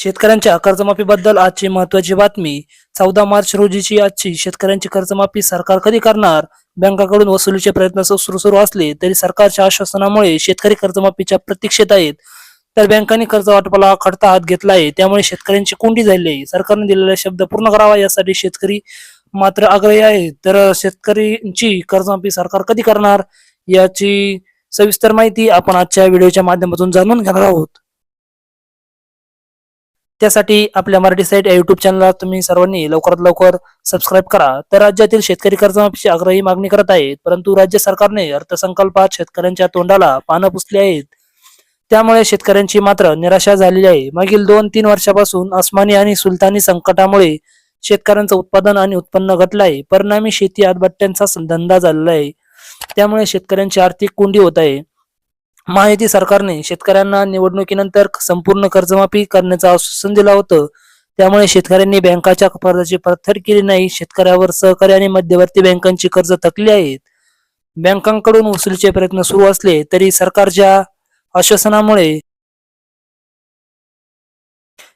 शेतकऱ्यांच्या कर्जमाफीबद्दल आजची महत्त्वाची बातमी. 14 मार्च रोजीची आजची शेतकऱ्यांची कर्जमाफी सरकार कधी करणार? बँकांकडून वसुलीचे प्रयत्न सुरू असले तरी सरकारच्या आश्वासनामुळे शेतकरी कर्जमाफीच्या प्रतीक्षेत आहेत. तर बँकांनी कर्ज वाटपाला खडता हात घेतला आहे, त्यामुळे शेतकऱ्यांची कोंडी झाली आहे. सरकारने दिलेला शब्द पूर्ण करावा यासाठी शेतकरी मात्र आग्रही आहे. तर शेतकऱ्यांची कर्जमाफी सरकार कधी करणार याची सविस्तर माहिती आपण आजच्या व्हिडिओच्या माध्यमातून जाणून घेणार आहोत. त्यासाठी आपल्या मराठी साईट या युट्यूब चॅनलला तुम्ही सर्वांनी लवकरात लवकर सबस्क्राईब करा. तर राज्यातील शेतकरी कर्जमाफीची आग्रही मागणी करत आहेत, परंतु राज्य सरकारने अर्थसंकल्पात शेतकऱ्यांच्या तोंडाला पानं पुसली आहेत. त्यामुळे शेतकऱ्यांची मात्र निराशा झालेली आहे. मागील 2-3 वर्षापासून अस्मानी आणि सुलतानी संकटामुळे शेतकऱ्यांचं उत्पादन आणि उत्पन्न घटलं आहे. परिणामी शेती आटबट्ट्यांचा धंदा झालेला आहे. त्यामुळे शेतकऱ्यांची आर्थिक कोंडी होत आहे. महायुती सरकारने शेतकऱ्यांना निवडणुकीनंतर संपूर्ण कर्जमाफी करण्याचं आश्वासन दिलं होतं. त्यामुळे शेतकऱ्यांनी बँकाच्या कर्जाची परतफेड केली नाही. शेतकऱ्यावर सहकारी आणि मध्यवर्ती बँकांची कर्ज थकली आहेत. बँकांकडून वसुलीचे प्रयत्न सुरू असले तरी सरकारच्या आश्वासनामुळे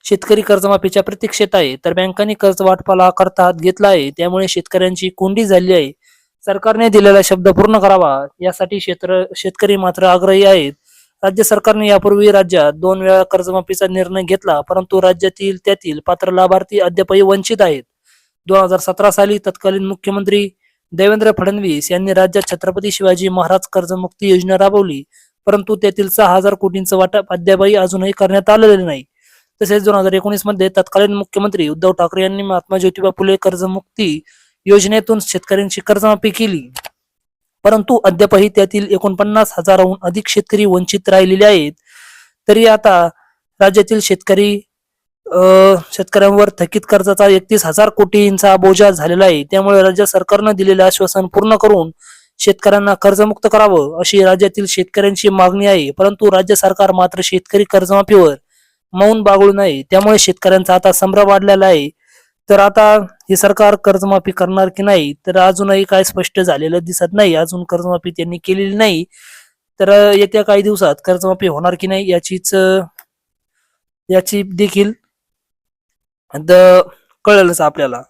शेतकरी कर्जमाफीच्या प्रतीक्षेत आहे. तर बँकांनी कर्ज वाटपाला खडता हात घेतला आहे, त्यामुळे शेतकऱ्यांची कोंडी झाली आहे. सरकारने दिलेला शब्द पूर्ण करावा यासाठी शेतकरी मात्र आग्रही आहेत. राज्य सरकारने यापूर्वी राज्यात 2 वेळा कर्जमाफीचा निर्णय घेतला, परंतु त्यातील पात्र लाभार्थी अद्यापही वंचित आहेत. 2017 साली तत्कालीन मुख्यमंत्री देवेंद्र फडणवीस यांनी राज्यात छत्रपती शिवाजी महाराज कर्जमुक्ती योजना राबवली, परंतु त्यातील 6,000 कोटींचं वाटप अजूनही करण्यात आलेले नाही. तसेच 2019 मध्ये तत्कालीन मुख्यमंत्री उद्धव ठाकरे यांनी महात्मा ज्योतिबा फुले कर्जमुक्ती योजनेतून शेतकऱ्यांची कर्जमाफी केली, परंतु अद्यापही त्यातील 49,000हून अधिक शेतकरी वंचित राहिलेले आहेत. तरी आता राज्यातील शेतकऱ्यांवर थकीत कर्जाचा 31,000 कोटींचा बोजा झालेला आहे. त्यामुळे राज्य सरकारनं दिलेले आश्वासन पूर्ण करून शेतकऱ्यांना कर्जमुक्त करावं अशी राज्यातील शेतकऱ्यांची मागणी आहे. परंतु राज्य सरकार मात्र शेतकरी कर्जमाफीवर मौन बागळू नये. त्यामुळे शेतकऱ्यांचा आता संभ्रम वाढलेला आहे. तर आता हे सरकार कर्जमाफी करणार की नाही तर अजूनही काय स्पष्ट झालेलं दिसत नाही. अजून कर्जमाफी त्यांनी केलेली नाही. तर येत्या काही दिवसात कर्जमाफी होणार की नाही याची देखील कळेलच आपल्याला.